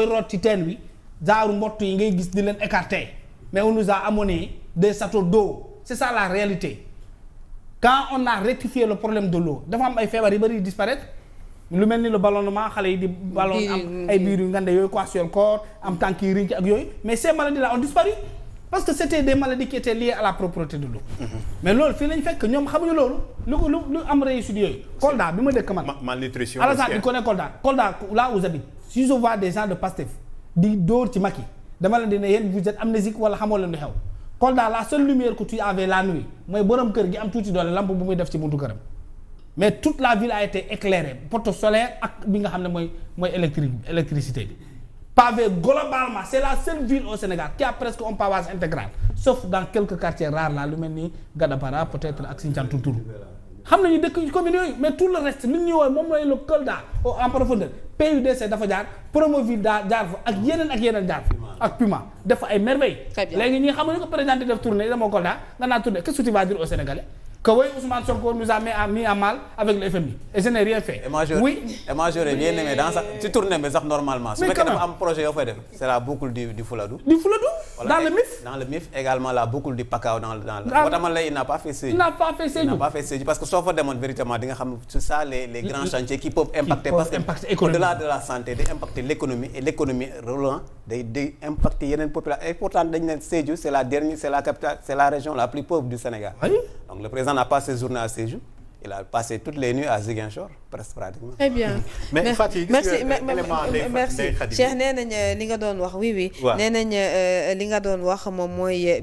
booy root ci teen wi genre mbott yi ngay gis di leen écarter mais on nous a amené des châteaux d'eau c'est ça la réalité quand on a rectifié le problème de l'eau dafa am ay feebar yu bëri disparaître lu mel ni le ballonnement xale yi di ballon am ay biir yu ngande yooyu kwashiorkor am tànk yi riñ ci ak yooyu mais ces maladies là ont disparu parce que c'était des maladies qui étaient liées à la propreté de l'eau mais loolu fii lañ fekk ñoom xamuñu loolu lu am réussite yooyu Kolda bi ma dëkk man malnutrition Alassane bi connaît Kolda là où j'habite si je vois des gens de Pastef di dóor ci Macky dama leen di ne yéen vous êtes amnésique wala xamoo leen lu xew Kolda la seule lumière que tu avais la nuit mooy borom kër gi am tuuti doole lampe bu muy def ci buntu këram mais toute la ville a été éclairée poteau solaire ak bi nga xam ne mooy électricité bi pavé globalement c'est la seule ville au Sénégal qui a presque un pavage intégral sauf dans quelques quartiers rares là lu mel ni Gadapara peut-être ak Sinthiane Toutour xam nañu dëkk commune yooyu mais tout le reste li ñuy woowee moom mooy le Kolda en profondeur PUDC dafa jaar Promoville jaar fa ak yeneen jaar fa ak Puma def fa ay merveilles léegi ñi xamuñu ko président def tournée dama Kolda nga naan tournée qu'est-ce que tu vas dire aux Sénégalais que oui Ousmane Sonko nous a mis à mal avec le FMI et je n'ai rien fait. Oui. Et moi j'aurais bien aimé dans ça ci tournée mais sax normalement. su fekkee dafa am projet yoo fay def c'est la boucle du Fouladou. Du Fouladou dans le MIF. Dans le MIF également la boucle du Pakao dans le. Il n'a pas fait Sédhiou. Il n'a pas fait Sédhiou parce que soo fa demoon véritablement di nga xam c'est ça les grands chantiers qui peuvent impacter parce que au-delà de la santé day impacter l'économie et l'économie roulant day impacter yeneen population et pourtant dañ ne Sédhiou c'est la dernière c'est la capitale c'est la région la plus pauvre du Sénégal. Donc le président n'a pas séjourné à Sédhiou, il a passé toutes les nuits à Ziguinchor presque pratiquement. Très bien. Mais Fatick merci Cheikh nee nañ li nga doon wax oui. nee nañ li nga doon wax moom mooy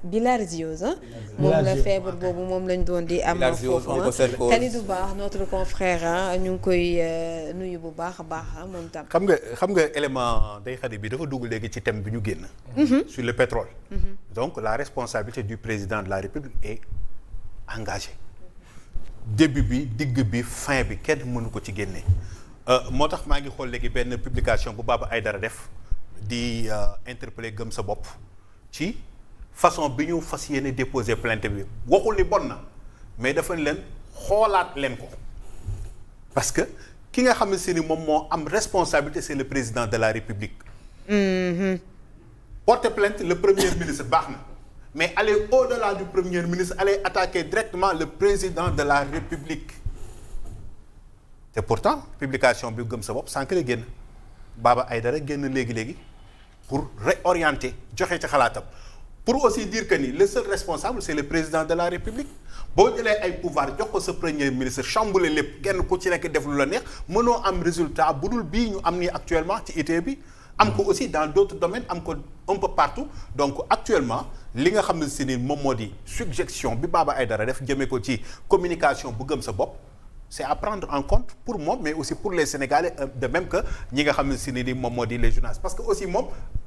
bilharziose moom la feebar boobu moom lañ doon di am foofu Kalidou Ba notre confrère ñu ngi koy nuyu bu baax a baax moom tam. xam nga élément Ndeye Khady bi dafa dugg léegi ci thème bi ñu génn. Sur le pétrole. Donc la responsabilité du président de la République est engagée. Début bi digg bi fin bi kenn mënu ko ci génne moo tax maa ngi xool léegi benn publication bu Baba Aïdara def di interpeller gëm sa bopp ci façon bi ñu fas yéene déposer plainte bi waxul ni bon na mais dafa leen xoolaat leen ko parce que ki nga xam ne ni moom moo am responsabilité c'est le président de la République. Porter plainte le premier ministre baax na. Mais aller au-delà du premier ministre, aller attaquer directement le président de la République. Et pourtant publication bi gëm sa bopp sànq la génn Baba Aïdara génn léegi pour réorienter joxe ci xalaatam pour aussi dire que ni le seul responsable c'est le président de la République boo jëlee ay pouvoir jox ko sa premier ministre chambouler lépp kenn ku ci nekk def lu la neex mënoo am résultat bu dul bii ñu am nii actuellement ci IT bi am ko aussi dans d'autres domaines am ko un peu partout donc actuellement li nga xam ne si ni moom moo di suggestion bi Baba Aïdara def jëmee ko ci communication bu gëm sa bopp c'est à prendre en compte pour moom mais aussi pour les Sénégalais de même que ñi nga xam ne si ni moom moo di les journalistes parce que aussi moom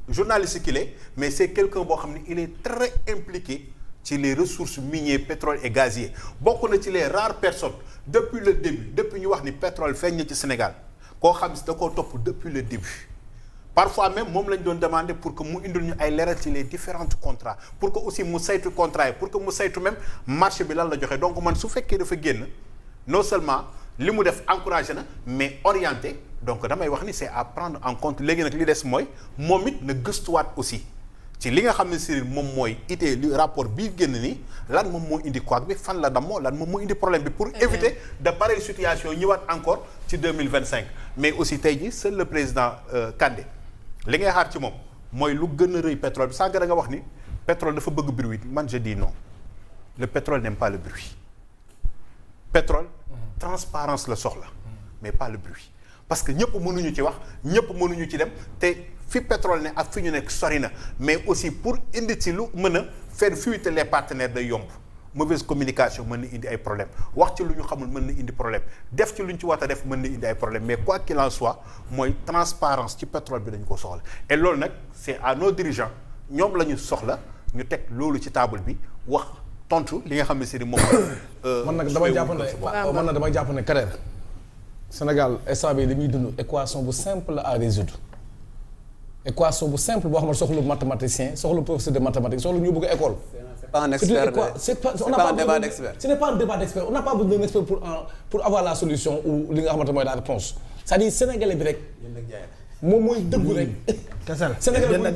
journaliste qu'il est mais c'est quelqu'un boo xam ne il est très impliqué ci les ressources minières pétrole et gazier bokk na ci les rares personnes depuis le début depuis ñu wax ni pétrole feeñ na ci Sénégal koo xam si da koo topp depuis le début parfois même moom lañ doon demander pour que mu indil ñu ay leeral ci les différents contrats pour que aussi mu saytu contrat yi pour que mu saytu même marché bi lan la joxe donc man su fekkee dafa génn non seulement li mu def encouragé na mais orienté donc damay wax ni c'est à prendre en compte léegi nag li des mooy moom it na gëstuwaat aussi ci li nga xam ne si moom mooy itee li rapport bii génn nii lan moom moo indi quoi bi fan la damoo lan moom moo indi problème bi pour éviter de pareilles situations ñëwaat encore ci 2025 mais aussi tey jii seul le président Kandé li ngay xaar ci moom mooy lu gën a rëy pétrole bi sànq da nga wax ni pétrole dafa bëgg bruit man je dis non le pétrole n'aime pas le bruit pétrole transparence la soxla mais pas le bruit parce que ñëpp mënuñu ci wax ñëpp mënuñu ci dem te fi pétrole ne ak fi ñu nekk sori na mais aussi pour indi ci lu mën a faire fuiter les partenaires day yomb mauvaise communication mën na indi ay problème wax ci lu ñu xamul mën na indi problème def ci lu ñu ci war a def mën na indi ay problème mais quoi qu'il en soit mooy transparence ci pétrole bi dañu ko soxla et loolu nag c'est à nos dirigeants ñoom la ñu soxla ñu teg loolu ci table bi wax tontu li nga xam ne si ni moom man nag dama jàpp ne Kader Sénégal instant bi dañuy dund équation bu simple à résoudre équation bu simple boo xam ne soxla mathématicien soxla professeur de mathématiques soxla ñu bëgg école. C'est pas un expert. C'est pas un débat d'expert. Ce n'est pas un débat d'expert. On n'a pas besoin d'un expert pour avoir la solution ou li nga xamante mooy la réponse c'est-à-dire sénégalais bi rek moom mooy dëggu rek. kese la Sénégal mooy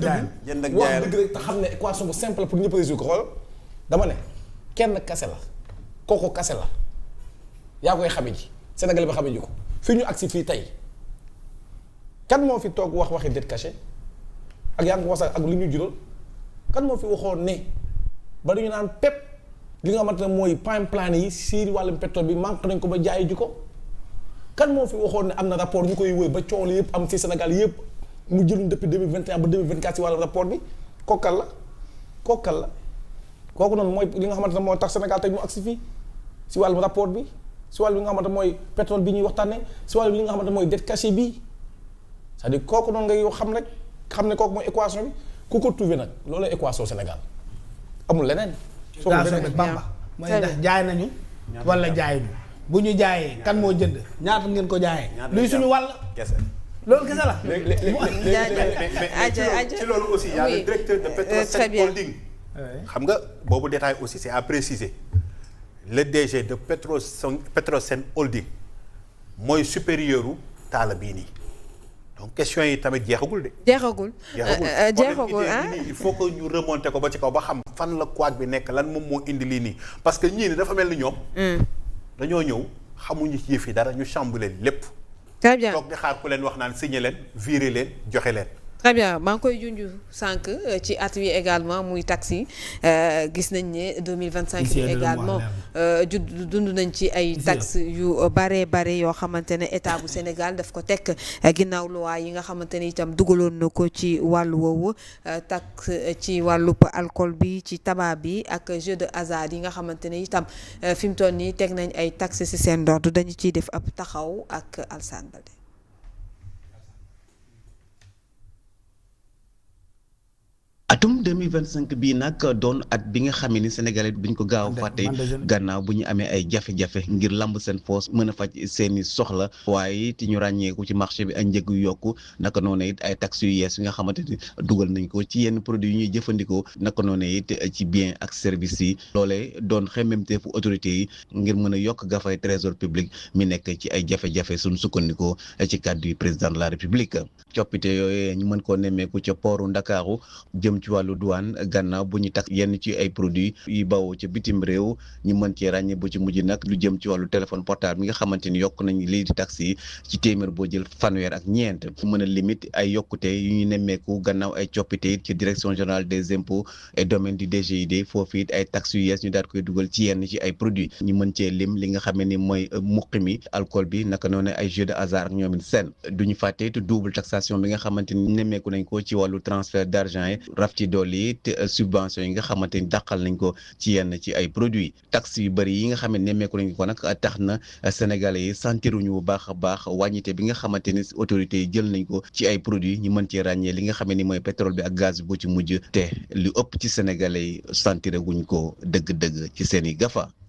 jënd ak dëggu jaay wax dëgg rek te xam ne équation bu simple pour ñëpp résoudre ko xool dama ne kenn kase la kooku kase la yaa koy xame ji Sénégal ba xame ji ko fii ñu agsi fii tey kan moo fi toog waxi dette cachée ak yaa ngi ko wax ak li ñu jural kan moo fi waxoon ne ba dañu naan pépp li nga xamante ne mooy pipeline yi si wàllum pétrole bi manque nañ ko ba jaayi ji ko kan moo fi waxoon ne am na rapport ñu koy wëy ba coow li yëpp am ci Sénégal yëpp mu jëluñ depuis 2021 ba 2024 ci wàllum rapport bi kookal la kooku noonu mooy li nga xamante ne moo tax Sénégal tey mu agsi fii si wàllum rapport bi si wàllu li nga xamante mooy pétrole bi ñuy waxtaanee si wàllu li nga xamante mooy dette cachée bii c'est-à-dire kooku noonu ngay xam rek xam ne kooku mooy équation bi ku ko trouvé nag loolu la équation Sénégal amul leneen. soo ko beneen Bamba mooy ndax jaay nañu wala jaayuñu bu ñu jaayee kan moo jënd ñaata ngeen ko jaayee. luy suñu wàll. loolu kese la. ci loolu aussi y a le directeur de Petrosen Holding. xam nga boobu détail aussi c'est à préciser. le DG de Petrosen Holding mooy supérieur u taala bii nii donc question yi tamit jeexagul de. jeexagul il faut que ñu remonter ko ba ci kaw ba xam fan la couac bi nekk lan moom moo indi lii nii parce que ñii ni dafa mel ni ñoom. dañoo ñëw xamuñu ci yëf yi dara ñu chamboulé lépp. très bien toog di xaar ku leen wax naan signé leen viré leen joxe leen. très bien maa ngi koy junj sànq ci at wi également muy taxi gis nañ ne 2025 bi également dund nañ ci ay taxes yu bare yoo xamante ne état bu Sénégal daf ko teg ginnaaw loi yi nga xamante ne itam dugaloon na ko ci wàllu woowu taxe ci wàllub alcool bi ci tabac bi ak jeu de hasard yi nga xamante ne itam fi mu toll nii teg nañ ay taxes ci seen ndord dañu ciy def ab taxaw ak Alsane Balde. atum 2025 bii nag doon at bi nga xamee ni sénégalais duñ ko gaaw a fàtte gannaaw bu ñu amee ay jafe-jafe ngir lamb seen poos mën a faj seeni soxla waaye it ñu ràññeeku ci marché bi ay njëg yu yokku naka noonu it ay taxes yu yees yi nga xamante ni dugal nañ ko ci yenn produits yu ñuy jëfandikoo naka noonu it ci bien ak service yi loolee doon xemmemteefu autorités yi ngir mën a yokk gafay trésor public mi nekk ci ay jafe-jafe suñ sukkandikoo ci kàddu yi président de la république coppite yooyu ñu mën koo nemmeeku ca pooru Ndakaaru jëm ci wàllu douane gannaaw bu ñu tax yenn ci ay produits yu bawoo ca bitim réew ñu mën cee ràññee bu ci mujj nag lu jëm ci wàllu téléphone portable mi nga xamante ni yokk nañ lii di taxes yi ci téeméer boo jël fanweer ak ñeent mën a limite ay yokkute yu ñu nemmeeku gannaaw ay coppite it ci direction générale des impôts et domaines du DGID foofu it ay taxes yu yees ñu daal koy dugal ci yenn ci ay produits ñu mën cee lim li nga xam ni mooy muqi mi alcool bi naka noonu ay jeux de hasard ak ñoom it seen duñu fàtte it double taxation bi nga xamante ni nemmeeku nañ ko ci wàllu transfert d'argent yi raf ci dolli it subvention yi nga xamante ni dàqal nañ ko ci yenn ci ay produits taxes yu bëri yi nga xam ne nemmeeku nañ ko nag tax na sénégalais yi sentiruñu bu baax a baax wàññite bi nga xamante ni autorités yi jël nañ ko ci ay produits ñu mën cee ràññee li nga xam ne ni mooy pétrole bi ak gaz bi bu ci mujj te lu ëpp ci sénégalais yi sentiraguñ ko dëgg-dëgg ci seen i gafa